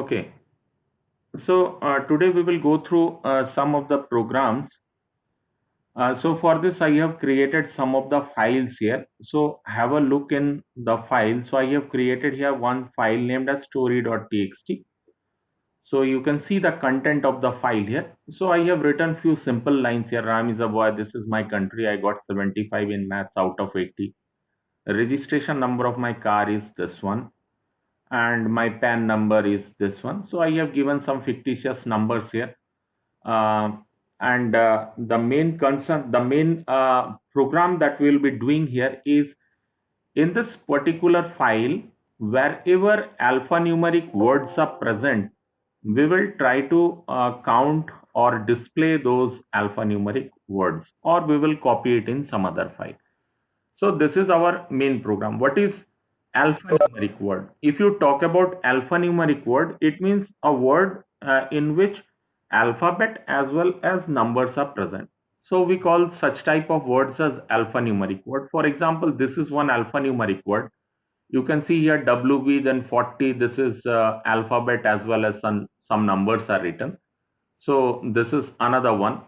Okay, so today we will go through some of the programs. So for this, I have created some of the files here. So have a look in the file. So I have created here one file named as story.txt. So you can see the content of the file here. So I have written few simple lines here. Ram is a boy. This is my country. I got 75 in maths out of 80. Registration number of my car is this one, and my PAN number is this one. So I have given some fictitious numbers here. Uh, and the main concern, the main program that we will be doing here is in this particular file, wherever alphanumeric words are present, we will try to count or display those alphanumeric words, or we will copy it in some other file. So this is our main program. What is alphanumeric word? If you talk about alphanumeric word, it means a word in which alphabet as well as numbers are present. So we call such type of words as alphanumeric word. For example, this is one alphanumeric word. You can see here WB, then 40. This is alphabet as well as some numbers are written. So this is another one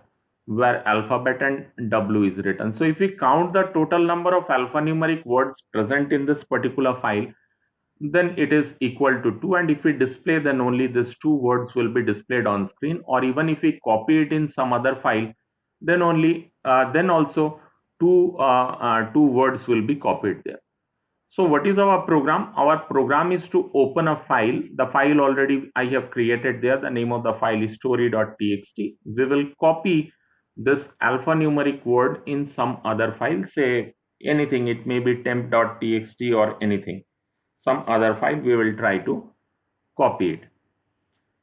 where alphabet and W is written. So if we count the total number of alphanumeric words present in this particular file, then it is equal to 2. And if we display, then only these two words will be displayed on screen. Or even if we copy it in some other file, then also two words will be copied there. So what is our program? Our program is to open a file. The file already I have created there. The name of the file is story.txt. We will copy this alphanumeric word in some other file, say anything. It may be temp.txt or anything. Some other file we will try to copy it.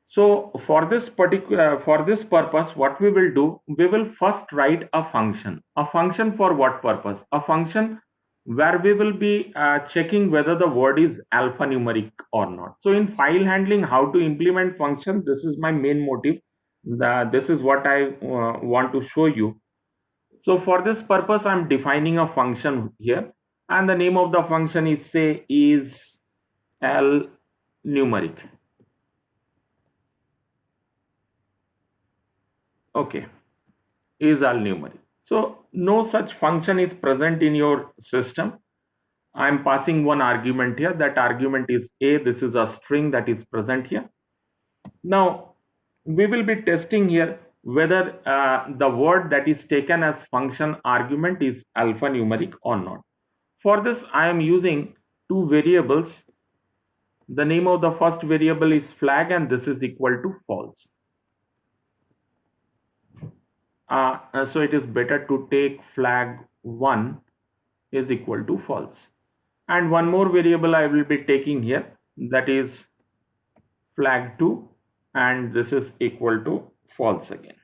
So for this purpose, what we will do, we will first write a function. A function for what purpose? A function where we will be checking whether the word is alphanumeric or not. So in file handling, how to implement function, this is my main motive. This is what I want to show you. So for this purpose, I'm defining a function here, and the name of the function is, say, is numeric. Okay, is numeric. So no such function is present in your system. I'm passing one argument here. That argument is a. This is a string that is present here. Now we will be testing here whether the word that is taken as function argument is alphanumeric or not. For this, I am using two variables. The name of the first variable is flag, and this is equal to false. So it is better to take flag 1 is equal to false. And one more variable I will be taking here, that is flag 2, and this is equal to false again.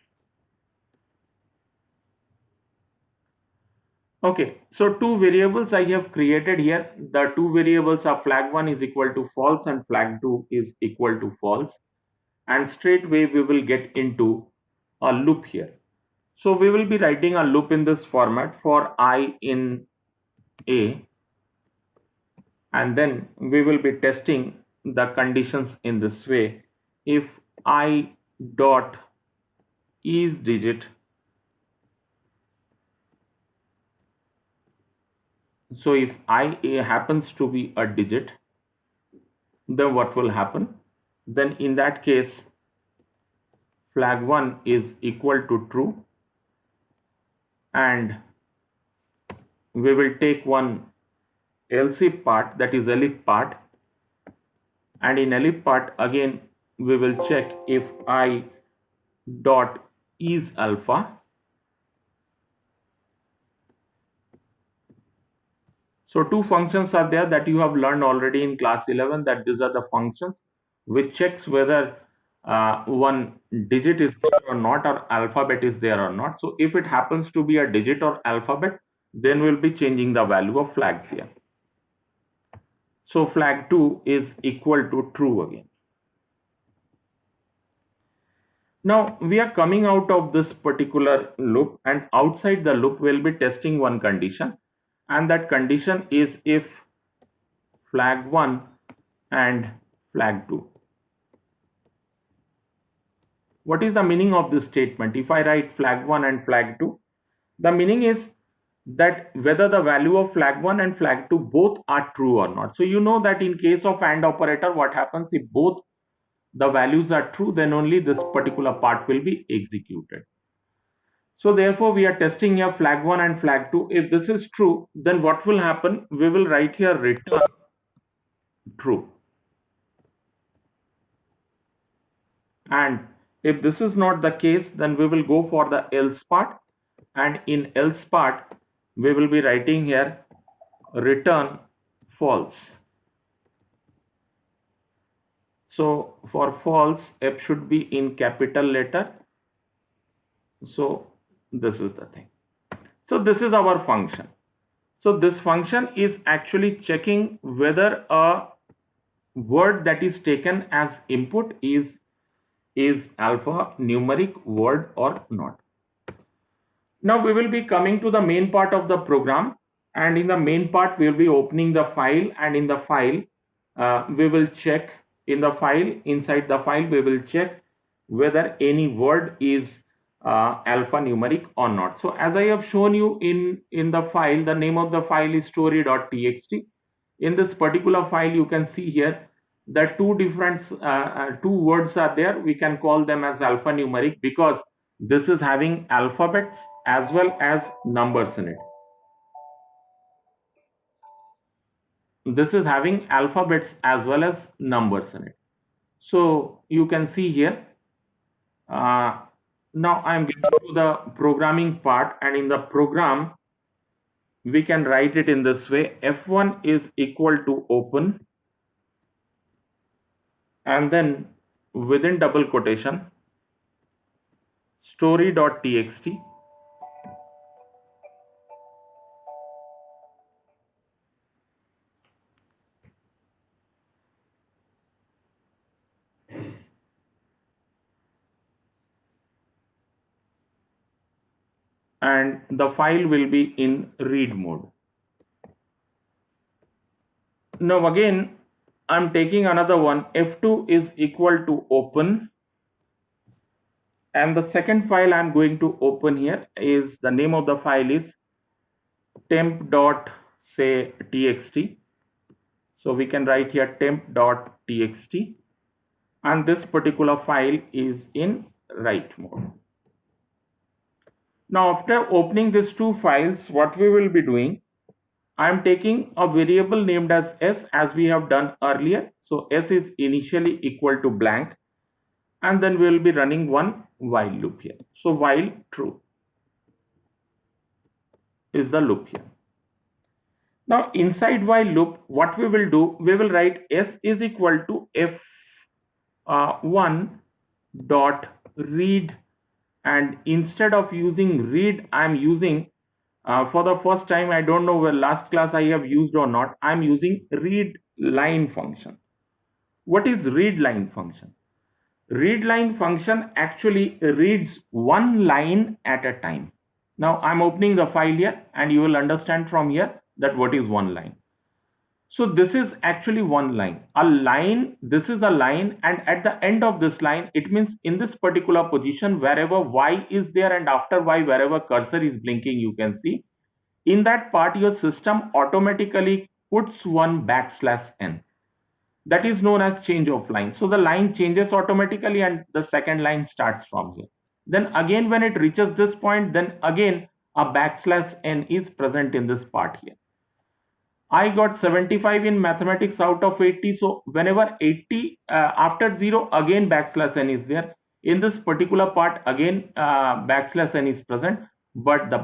Okay, so two variables I have created here. The two variables are flag 1 is equal to false and flag 2 is equal to false. And straight away we will get into a loop here. So we will be writing a loop in this format for I in A, and then we will be testing the conditions in this way. If I dot is digit, so if I happens to be a digit, then what will happen? Then in that case, flag 1 is equal to true, and we will take one else if part, that is elif part, and in elif part again we will check if I dot is alpha. So two functions are there that you have learned already in class 11, that these are the functions which checks whether one digit is there or not, or alphabet is there or not. So if it happens to be a digit or alphabet, then we'll be changing the value of flags here. So flag 2 is equal to true again. Now we are coming out of this particular loop, and outside the loop we'll be testing one condition, and that condition is if flag 1 and flag 2. What is the meaning of this statement? If I write flag 1 and flag 2, the meaning is that whether the value of flag 1 and flag 2 both are true or not. So you know that in case of AND operator, what happens if both the values are true, then only this particular part will be executed. So therefore we are testing here flag 1 and flag 2. If this is true, then what will happen? We will write here return true. And if this is not the case, then we will go for the else part, and in else part we will be writing here return false. So for false, F should be in capital letter. So this is the thing. So this is our function. So this function is actually checking whether a word that is taken as input is alphanumeric word or not. Now we will be coming to the main part of the program, and in the main part we will be opening the file, and in the file we will check inside the file we will check whether any word is alphanumeric or not. So as I have shown you in the file, the name of the file is story.txt. In this particular file you can see here that two words are there. We can call them as alphanumeric because this is having alphabets as well as numbers in it. This is having alphabets as well as numbers in it. So you can see here. Now I am getting to the programming part, and in the program we can write it in this way: F1 is equal to open, and then within double quotation story.txt, and the file will be in read mode. Now again I'm taking another one, F2 is equal to open, and the second file I'm going to open here is, the name of the file is temp.txt. So we can write here temp.txt, and this particular file is in write mode. Now after opening these two files, what we will be doing, I am taking a variable named as s, as we have done earlier. So s is initially equal to blank, and then we will be running one while loop here. So while true is the loop here. Now inside while loop, what we will do, we will write s is equal to f1 dot read, and instead of using read, I am using for the first time, I don't know where last class I have used or not, I am using read line function. What is read line function? Read line function actually reads one line at a time. Now I'm opening the file here, and you will understand from here that what is one line. So this is actually one line. A line, this is a line, and at the end of this line, it means in this particular position, wherever y is there and after y, wherever cursor is blinking, you can see, in that part your system automatically puts one \n. That is known as change of line. So the line changes automatically and the second line starts from here. Then again when it reaches this point, then again a \n is present in this part here. I got 75 in mathematics out of 80. So whenever 80 after 0, again \n is there. In this particular part, again \n is present, but the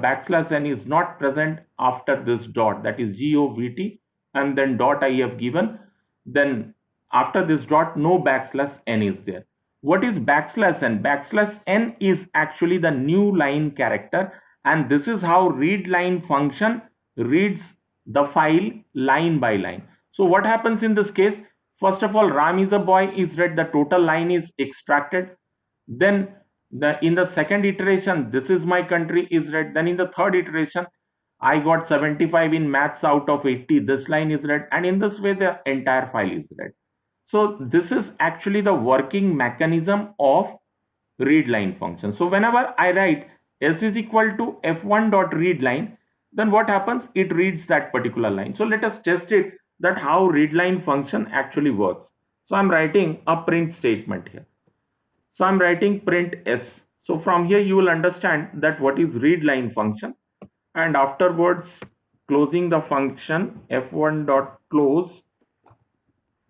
\n is not present after this dot, that is govt, and then dot I have given. Then after this dot, no \n is there. What is \n? \n is actually the new line character, and this is how read line function reads the file line by line. So what happens in this case? First of all, Ram is a boy is read, the total line is extracted. Then in the second iteration, this is my country is read. Then in the third iteration, I got 75 in maths out of 80. This line is read, and in this way the entire file is read. So this is actually the working mechanism of read line function. So whenever I write s is equal to f1 dot read line, then what happens? It reads that particular line. So let us test it, that how read line function actually works. So I'm writing a print statement here. So I'm writing print s. So from here you will understand that what is read line function, and afterwards closing the function f1 dot close.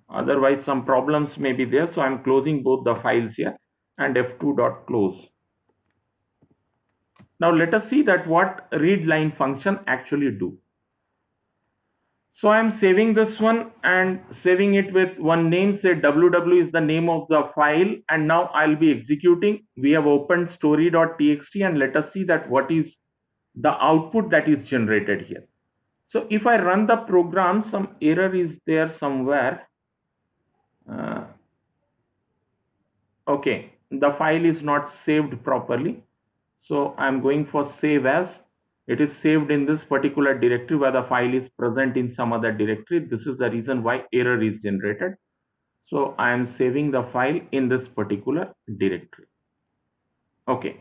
Otherwise some problems may be there, so I'm closing both the files here, and f2 dot close. Now let us see that what read line function actually do. So I'm saving this one and saving it with one name, say ww is the name of the file, and now I'll be executing. We have opened story.txt, and let us see that what is the output that is generated here. So if I run the program, some error is there somewhere. Okay, the file is not saved properly. So I'm going for save as. It is saved in this particular directory where the file is present in some other directory. This is the reason why error is generated. So I am saving the file in this particular directory. Okay.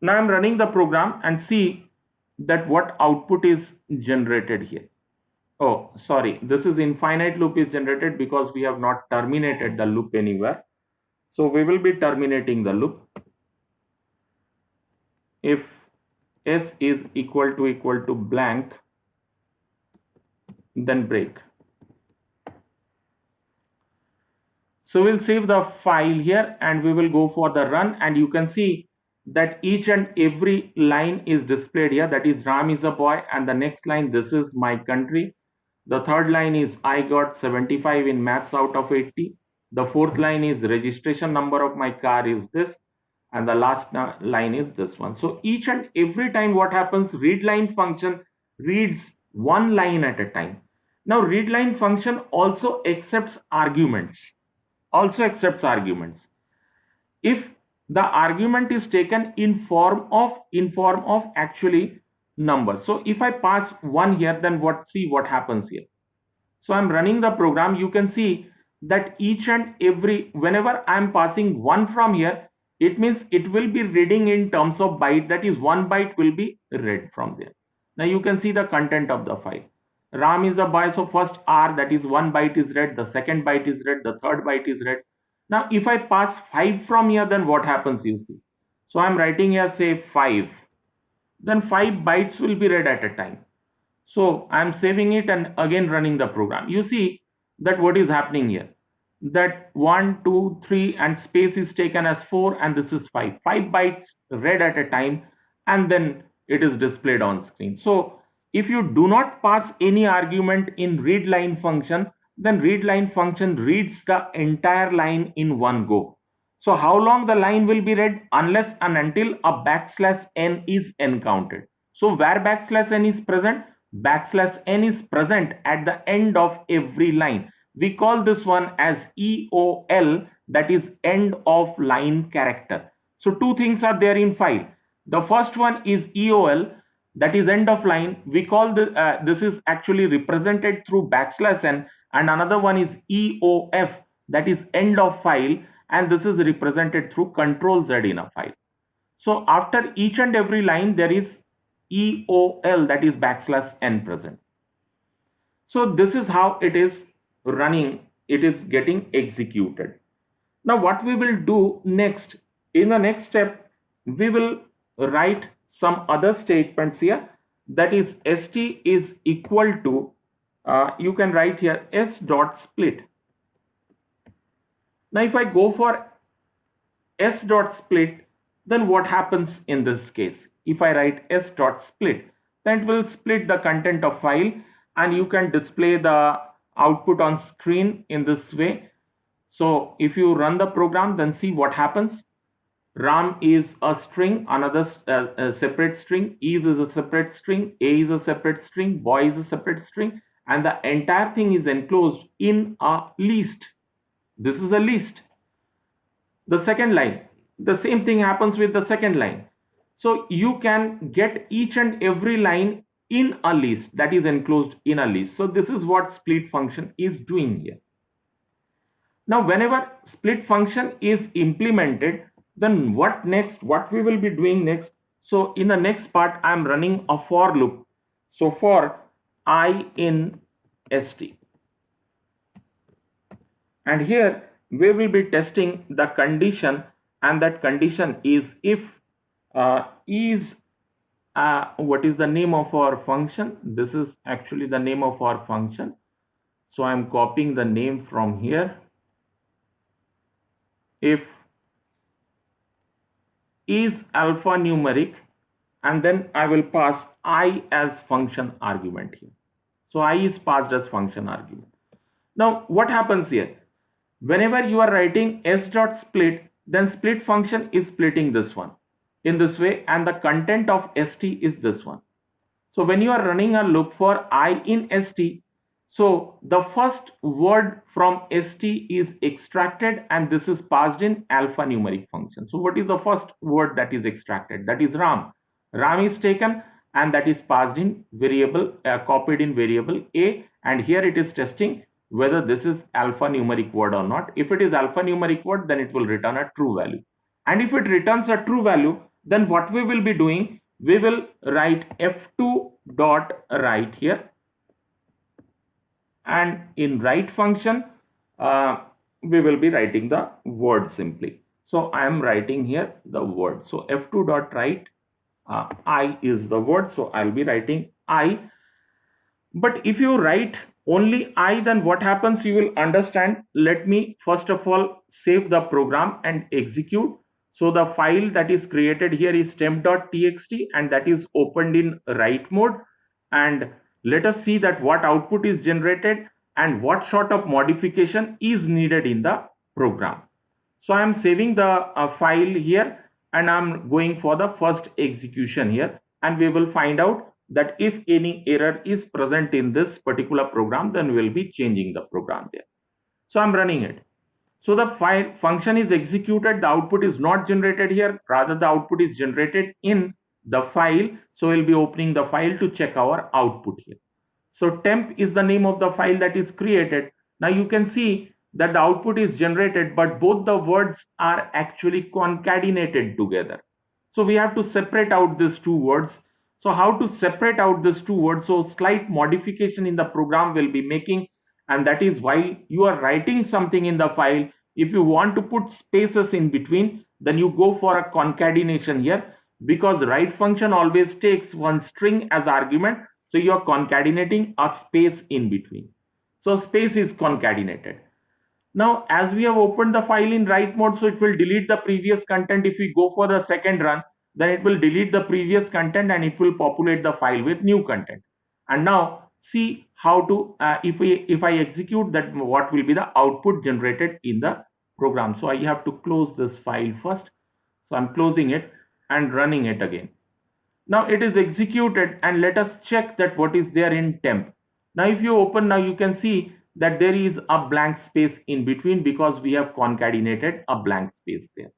Now I'm running the program and see that what output is generated here. Oh, sorry. This is infinite loop is generated because we have not terminated the loop anywhere. So we will be terminating the loop. If s is equal to blank, then break. So we'll save the file here and we will go for the run, and you can see that each and every line is displayed here. That is Ram is a boy, and the next line, this is my country. The third line is I got 75 in maths out of 80. The fourth line is registration number of my car is this, and the last line is this one. So each and every time what happens, read line function reads one line at a time. Now read line function also accepts arguments. If the argument is taken in form of actually number. So if I pass 1 here, then see what happens here. So I'm running the program. You can see that each and every, whenever I'm passing 1 from here, it means it will be reading in terms of byte. That is 1 byte will be read from there. Now you can see the content of the file. Ram is a boy, so first R, that is 1 byte is read, the second byte is read, the third byte is read. Now if I pass 5 from here, then what happens, you see. So I'm writing here, say 5. Then 5 bytes will be read at a time. So I'm saving it and again running the program. You see that what is happening here. That 1, 2, 3 and space is taken as 4, and this is 5. 5 bytes read at a time, and then it is displayed on screen. So if you do not pass any argument in read line function, then read line function reads the entire line in one go. So how long the line will be read? Unless and until a \n is encountered. So where \n is present? \n is present at the end of every line. We call this one as EOL, that is end of line character. So two things are there in file. The first one is EOL, that is end of line. We call this is actually represented through \n, and another one is EOF, that is end of file, and this is represented through Control Z in a file. So after each and every line there is EOL, that is \n present. So this is how it is running, it is getting executed. Now what we will do next, in the next step, we will write some other statements here. That is st is equal to, you can write here s dot split. Now if I go for s dot split, then what happens in this case? If I write s dot split, then it will split the content of file, and you can display the output on screen in this way. So if you run the program, then see what happens. Ram is a string, another separate string, is a separate string, a is a separate string, boy is a separate string, and the entire thing is enclosed in a list. This is a list. The second line, the same thing happens with the second line. So you can get each and every line in a list, that is enclosed in a list. So this is what split function is doing here. Now whenever split function is implemented, Then what next? What we will be doing next? So in the next part, I am running a for loop. So for I in st, and here we will be testing the condition, and that condition is if is what is the name of our function. This is actually the name of our function. So I'm copying the name from here. If is alphanumeric, and then I will pass I as function argument here. So I is passed as function argument. Now what happens here? Whenever you are writing s dot split, then split function is splitting this one in this way, and the content of st is this one. So when you are running a loop for I in st, so the first word from st is extracted, and this is passed in alphanumeric function. So what is the first word that is extracted? That is Ram. Ram is taken, and that is passed in variable, copied in variable a, and here it is testing whether this is alphanumeric word or not. If it is alphanumeric word, then it will return a true value. And if it returns a true value, then what we will be doing, we will write f2 dot write here, and in write function we will be writing the word simply. So I am writing here the word. So f2 dot write, I is the word, so I'll be writing I. But if you write only I, then what happens, you will understand. Let me first of all save the program and execute. So the file that is created here is temp.txt, and that is opened in write mode. And let us see that what output is generated and what sort of modification is needed in the program. So I am saving the file here, and I'm going for the first execution here, and we will find out that if any error is present in this particular program, then we'll be changing the program there. So I'm running it. So the file function is executed, the output is not generated here, rather the output is generated in the file. So we'll be opening the file to check our output here. So temp is the name of the file that is created. Now you can see that the output is generated, but both the words are actually concatenated together. So we have to separate out these two words. So how to separate out these two words? So slight modification in the program will be making, and that is while you are writing something in the file, if you want to put spaces in between, then you go for a concatenation here, because write function always takes one string as argument. So you are concatenating a space in between. So space is concatenated. Now as we have opened the file in write mode, so it will delete the previous content. If we go for the second run, then it will delete the previous content and it will populate the file with new content. And now see how to if I execute that, what will be the output generated in the program. So I have to close this file first. So I'm closing it and running it again. Now it is executed, and let us check that what is there in temp. Now if you open, now you can see that there is a blank space in between, because we have concatenated a blank space there.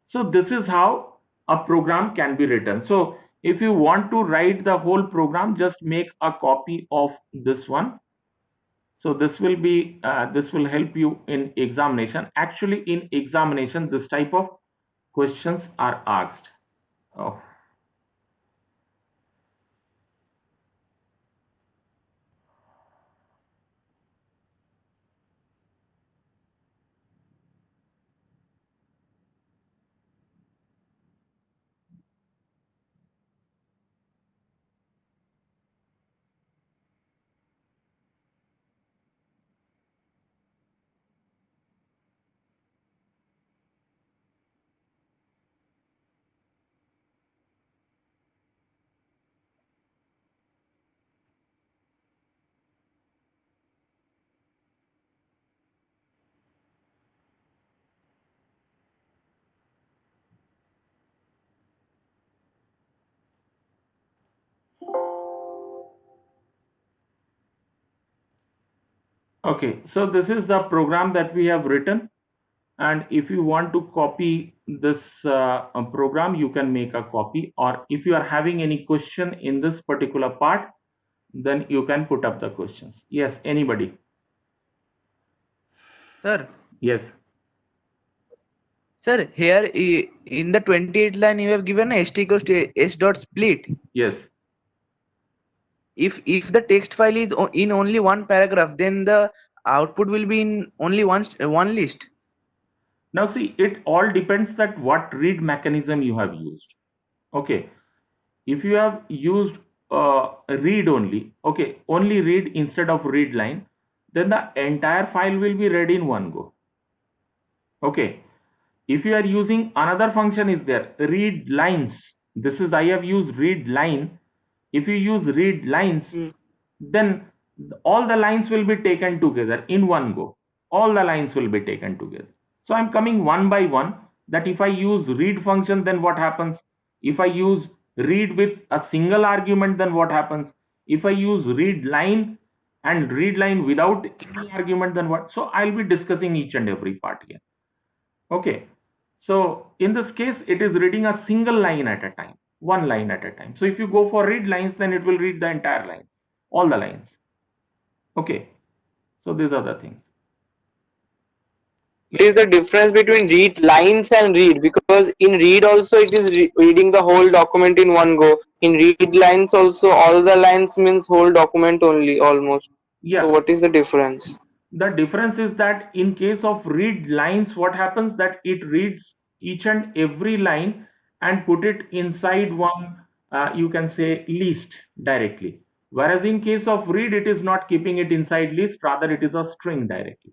So this is how a program can be written. So if you want to write the whole program, just make a copy of this one. So this will be this will help you in examination. Actually in examination, this type of questions are asked. Oh. Okay, so this is the program that we have written, and if you want to copy this program, you can make a copy, or if you are having any question in this particular part, then you can put up the questions. Yes, anybody? Sir, Yes. Sir, here in the 28 line you have given st equals to s dot split. Yes. If the text file is in only one paragraph, then the output will be in only one list. Now see, it all depends that what read mechanism you have used. Okay. If you have used read only, okay, only read instead of read line, then the entire file will be read in one go. Okay. If you are using another function is there, read lines. This is I have used read line. If you use read lines, then all the lines will be taken together in one go. All the lines will be taken together. So I'm coming one by one, that if I use read function, then what happens? If I use read with a single argument, then what happens? If I use read line and read line without any argument, then what? So I'll be discussing each and every part here. Okay. So in this case, it is reading a single line at a time, one line at a time. So if you go for read lines, then it will read the entire line, all the lines. Okay. So these are the things. What is the difference between read lines and read? Because in read also it is reading the whole document in one go. In read lines also all the lines means whole document only almost. So Yeah. what is the difference? The difference is that in case of read lines, what happens that it reads each and every line and put it inside one, you can say list directly. Whereas in case of read, it is not keeping it inside list, rather it is a string directly.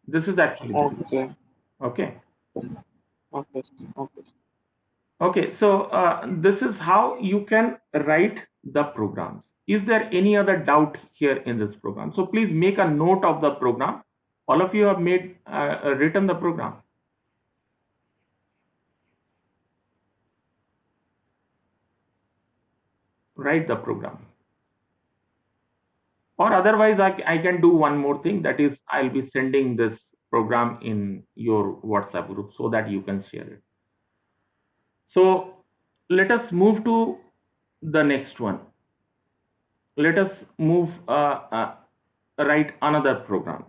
This is actually the difference. Okay. Okay. Okay. Okay. Okay, so this is how you can write the programs. Is there any other doubt here in this program? So please make a note of the program. All of you have made written the program. Write the program. Or otherwise, I can do one more thing, that is, I'll be sending this program in your WhatsApp group so that you can share it. So let us move to the next one. Let us move write another program.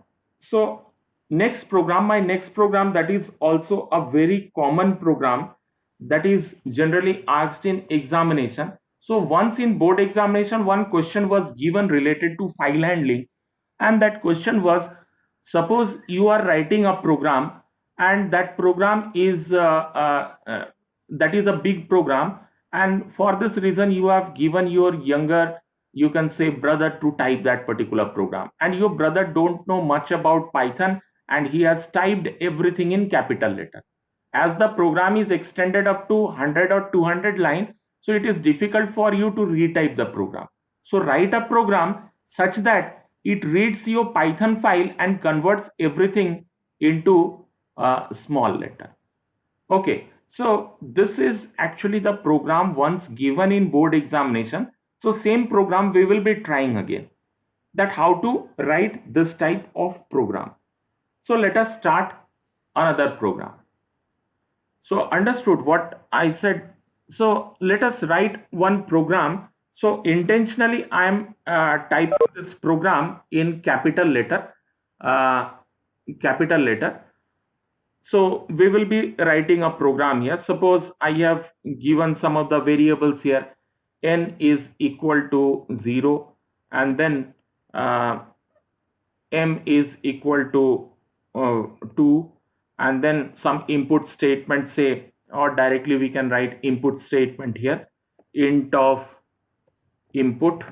So my next program, that is also a very common program that is generally asked in examination. So once in board examination, one question was given related to file handling, and that question was, suppose you are writing a program, and that program is that is a big program, and for this reason you have given your younger, you can say, brother to type that particular program, and your brother don't know much about Python, and he has typed everything in capital letter. As the program is extended up to 100 or 200 lines, so it is difficult for you to retype the program. So write a program such that it reads your Python file and converts everything into a small letter. Okay, so this is actually the program once given in board examination. So same program we will be trying again, that how to write this type of program. So let us start another program. So understood what I said. So let us write one program. So intentionally I am typing this program in capital letter. Uh, capital letter. So we will be writing a program here. Suppose I have given some of the variables here. N is equal to 0, and then M is equal to 2, and then some input statement, say, or directly we can write input statement here, int of input.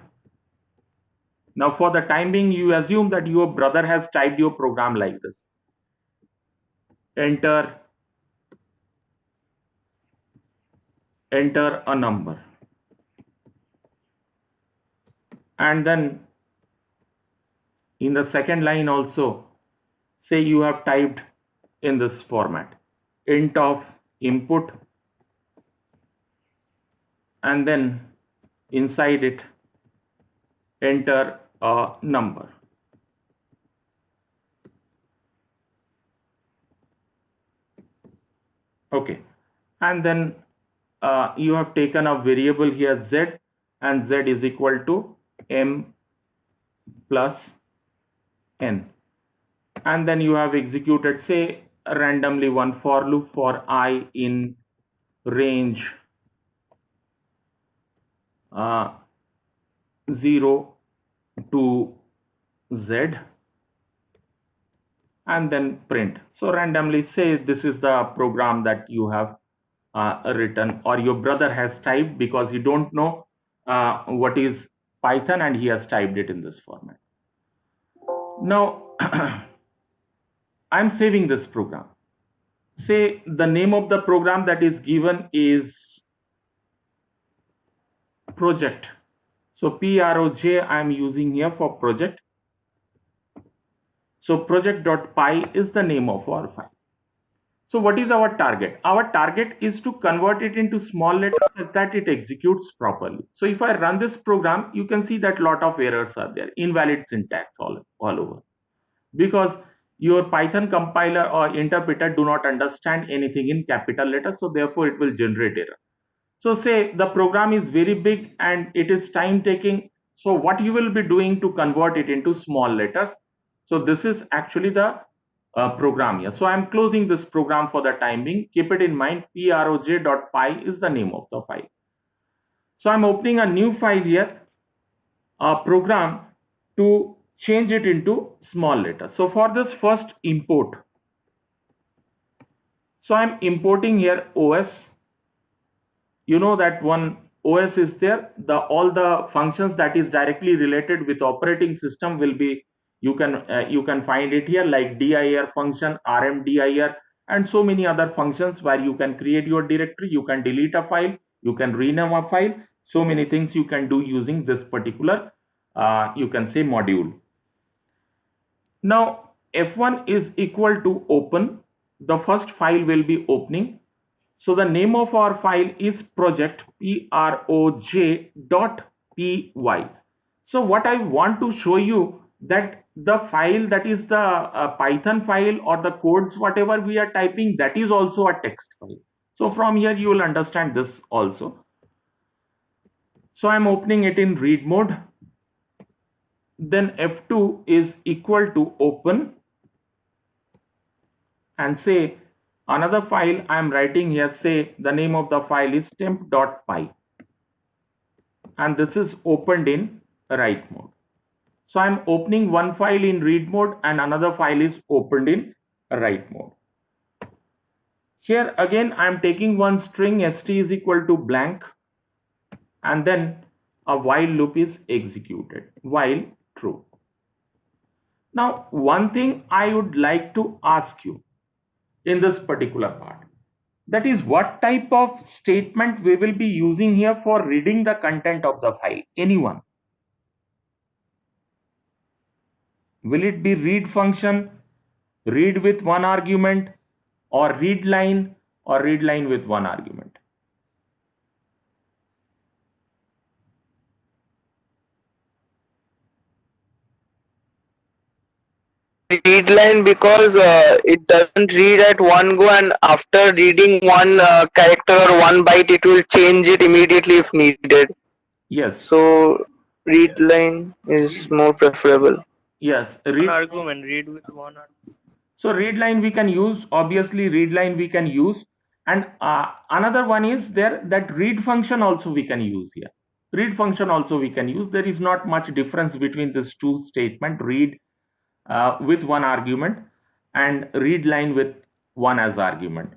Now for the time being, you assume that your brother has typed your program like this. Enter a number, and then in the second line also, say you have typed in this format, int of input, and then inside it enter a number. Okay, and then you have taken a variable here z, and z is equal to m plus n, and then you have executed, say randomly one for loop for I in range 0 to Z, and then print. So randomly say this is the program that you have written or your brother has typed, because he don't know what is Python and he has typed it in this format. Now I'm saving this program. Say the name of the program that is given is project. So PROJ I'm using here for project. So project.py is the name of our file. So what is our target? Our target is to convert it into small letters such that it executes properly. So if I run this program, you can see that lot of errors are there, invalid syntax all over, because your Python compiler or interpreter do not understand anything in capital letters, so therefore it will generate error. So say the program is very big and it is time taking. So what you will be doing to convert it into small letters? So this is actually the program here. So I'm closing this program for the time being. Keep it in mind, proj.py is the name of the file. So I'm opening a new file here, a program to change it into small letters. So for this, first import. So I'm importing here OS. You know that one OS is there, all the functions that is directly related with operating system will be, you can find it here, like dir function, rmdir, and so many other functions where you can create your directory, you can delete a file, you can rename a file. So many things you can do using this particular you can say module. Now F1 is equal to open. The first file will be opening. So the name of our file is project, proj.py. So what I want to show you, that the file that is the Python file or the codes whatever we are typing, that is also a text file. So from here you will understand this also. So I'm opening it in read mode. Then F2 is equal to open, and say another file I am writing here, say the name of the file is temp.py, and this is opened in write mode. So I'm opening one file in read mode and another file is opened in write mode. Here again I am taking one string, st is equal to blank, and then a while loop is executed, while true. Now one thing I would like to ask you in this particular part, that is what type of statement we will be using here for reading the content of the file. Anyone? Will it be read function, read with one argument, or read line with one argument? Read line, because it doesn't read at one go, and after reading one character or one byte, it will change it immediately if needed. Yes. So read line is more preferable. Yes. One argument, read with one argument. So read line we can use, obviously read line we can use, and another one is there, that read function also we can use here. Read function also we can use. There is not much difference between these two statements, read with one argument and read line with one as argument.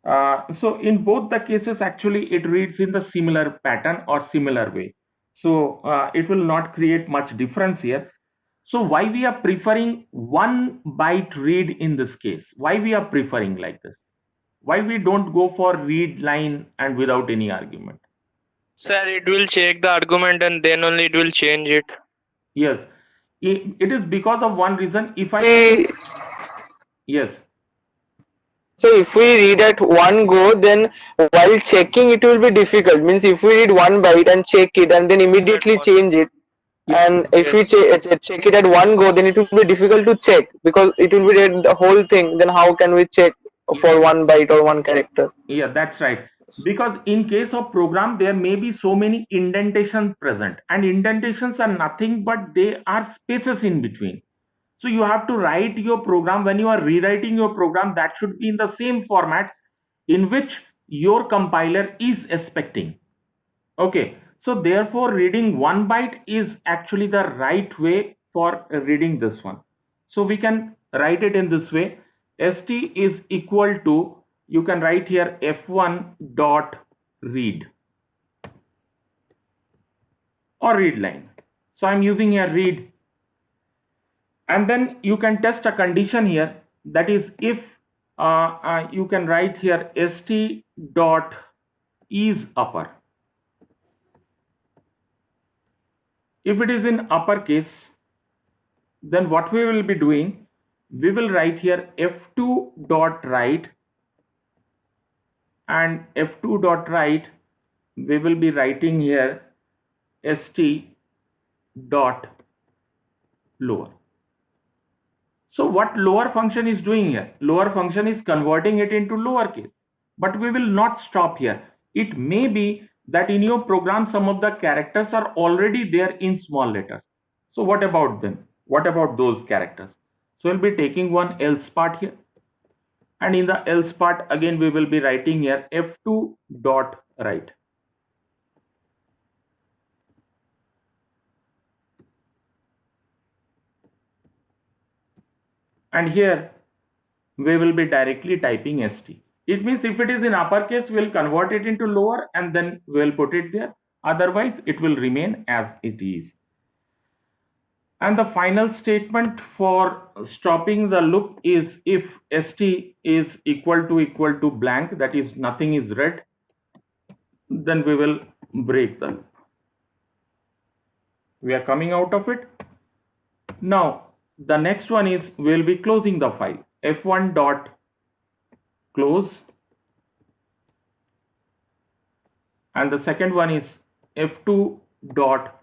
So in both the cases actually it reads in the similar pattern or similar way. So it will not create much difference here. So why we are preferring one byte read in this case? Why we are preferring like this? Why we don't go for read line and without any argument? Sir, it will check the argument and then only it will change it. Yes, it is because of one reason. If I yes. So if we read at one go, then while checking it will be difficult. Means if we read one byte and check it and then immediately change it, and if we check it at one go, then it will be difficult to check, because it will be read the whole thing. Then how can we check for one byte or one character? Yeah, that's right. Because in case of program, there may be so many indentations present, and indentations are nothing but they are spaces in between. So you have to write your program. When you are rewriting your program, that should be in the same format in which your compiler is expecting. Okay, so therefore reading 1 byte is actually the right way for reading this one. So we can write it in this way. st is equal to, you can write here f1 dot read or read line. So I'm using here read, and then you can test a condition here, that is if you can write here st dot is upper. If it is in uppercase, then what we will be doing, we will write here f2 dot write, and f2 dot write we will be writing here st dot lower. So what lower function is doing here? Lower function is converting it into lowercase, but we will not stop here. It may be that in your program some of the characters are already there in small letters. So what about them? What about those characters? So we'll be taking one else part here, and in the else part again we will be writing here f2 dot write. And here we will be directly typing st. It means if it is in uppercase, we'll convert it into lower and then we'll put it there. Otherwise, it will remain as it is. And the final statement for stopping the loop is if st is equal to blank, that is nothing is read, then we will break the loop. We are coming out of it. Now, the next one is we'll be closing the file. f1 dot close, and the second one is f2 dot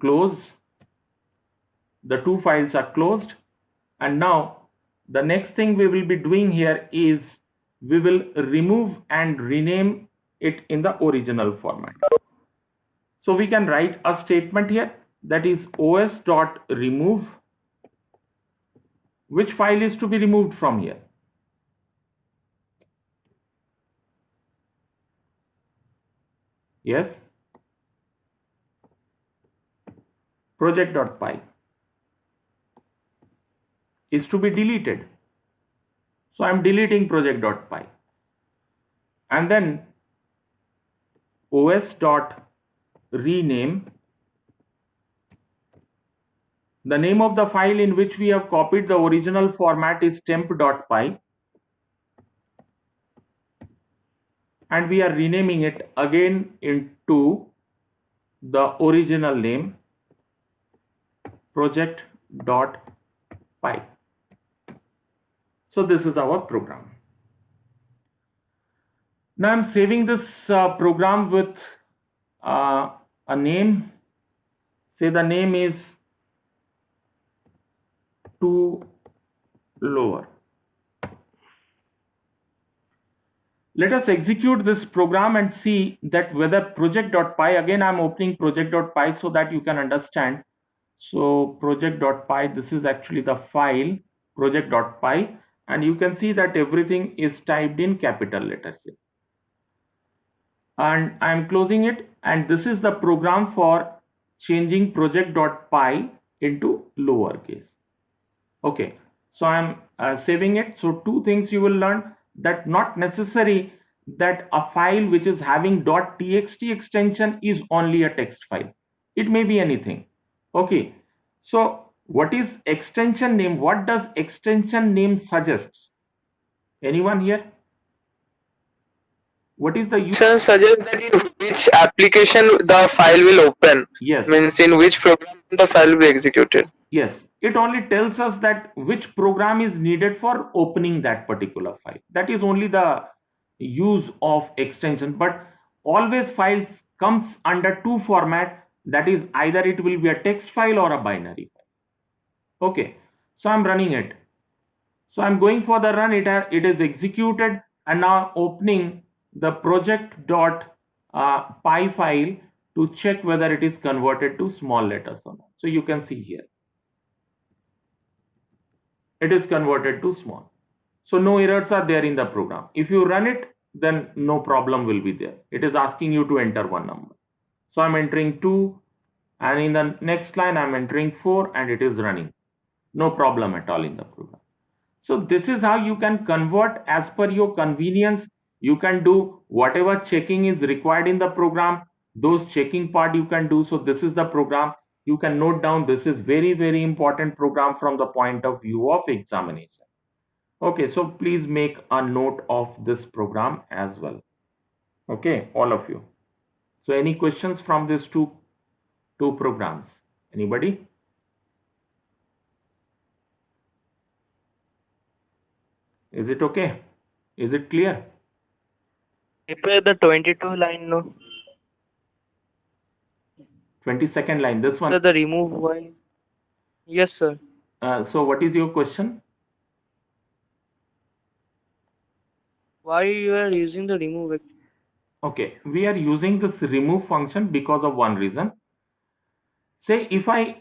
close. The two files are closed, and now the next thing we will be doing here is we will remove and rename it in the original format. So we can write a statement here, that is os dot remove. Which file is to be removed from here? Yes, project.py is to be deleted. So I'm deleting project.py, and then os dot rename. The name of the file in which we have copied the original format is temp.py, and we are renaming it again into the original name project.py. So this is our program. Now I'm saving this program with a name. Say the name is to lower. Let us execute this program and see that whether project.py, again I'm opening project.py so that you can understand. So project.py, this is actually the file project.py, and you can see that everything is typed in capital letters here. And I'm closing it, and this is the program for changing project.py into lowercase. Okay, so I'm saving it. So two things you will learn, that not necessary that a file which is having .txt extension is only a text file. It may be anything. Okay, so what is extension name? What does extension name suggests? Anyone here? What is the use? Suggests that in which application the file will open. Yes. Means in which program the file will be executed. Yes, it only tells us that which program is needed for opening that particular file. That is only the use of extension, but always files comes under two format, that is either it will be a text file or a binary file. Okay, so I'm running it. So I'm going for the run, it is executed, and now opening the project.py file to check whether it is converted to small letters or not. So you can see here. it is converted to small. So no errors are there in the program. If you run it, then no problem will be there. It is asking you to enter one number. So I'm entering 2, and in the next line I'm entering 4, and it is running. No problem at all in the program. So this is how you can convert as per your convenience. You can do whatever checking is required in the program. Those checking part you can do. So this is the program. You can note down, this is very, very important program from the point of view of examination. Okay, so please make a note of this program as well. Okay, all of you. So any questions from these two programs? Anybody? Is it okay? Is it clear? Prepare the 22 line, no? 22nd line, this one. Sir, the remove while. Yes, sir. So what is your question? Why you are using the remove it? Okay, we are using this remove function because of one reason. Say if I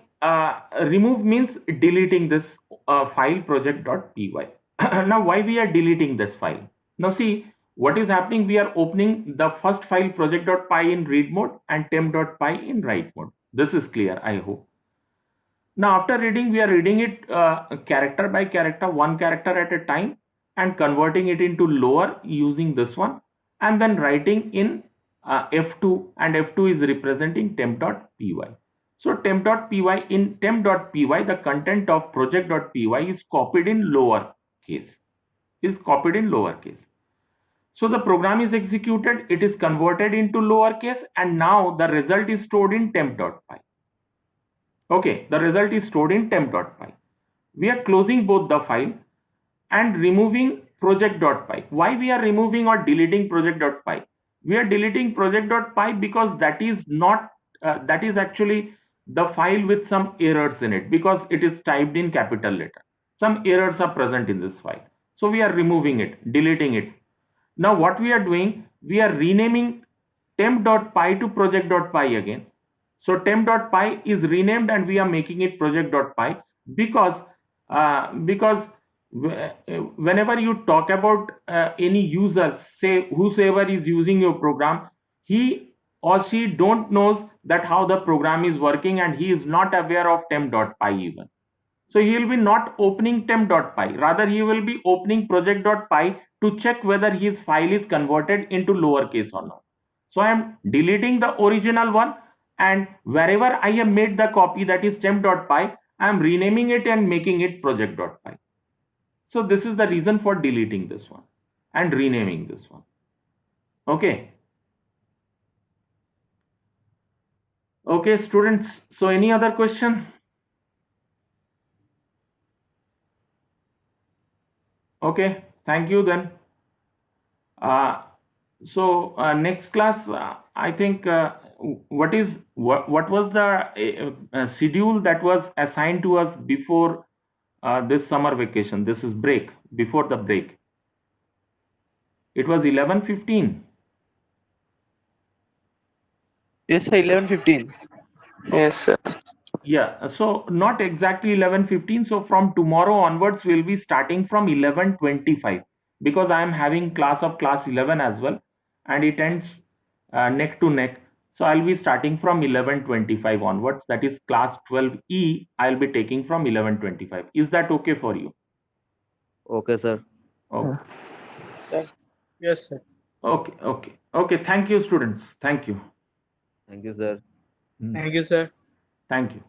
remove means deleting this file project.py. Now why we are deleting this file? Now see what is happening. We are opening the first file project.py in read mode and temp.py in write mode. This is clear, I hope. Now after reading, we are reading it character by character, one character at a time, and converting it into lower using this one, and then writing in F2, and F2 is representing temp.py. So temp.py, in temp.py, the content of project.py is copied in lower case. So the program is executed, it is converted into lowercase, and now the result is stored in temp.py. Okay, the result is stored in temp.py. We are closing both the file and removing project.py. Why we are removing or deleting project.py? We are deleting project.py because that is not, that is actually the file with some errors in it, because it is typed in capital letter. Some errors are present in this file. So we are removing it, deleting it. Now what we are doing, we are renaming temp.py to project.py again. So temp.py is renamed and we are making it project.py because whenever you talk about any user, say whosoever is using your program, he or she don't knows that how the program is working, and he is not aware of temp.py even. So he will be not opening temp.py, rather he will be opening project.py to check whether his file is converted into lowercase or not. So I am deleting the original one, and wherever I have made the copy, that is temp.py, I am renaming it and making it project.py. So this is the reason for deleting this one and renaming this one. Okay. Okay, students. So any other question? Okay, thank you then. So next class, I think what was the schedule that was assigned to us before this summer vacation? This is break, before the break. It was 11:15. Yes, sir, 11:15. Yes, sir. Yeah, so not exactly 11:15. So from tomorrow onwards, we'll be starting from 11:25, because I am having class 11 as well, and it ends neck to neck. So I'll be starting from 11:25 onwards. That is class 12E. I'll be taking from 11:25. Is that okay for you? Okay, sir. Okay. Yes, sir. Okay. Thank you, students. Thank you. Thank you, sir. Thank you, sir. Thank you.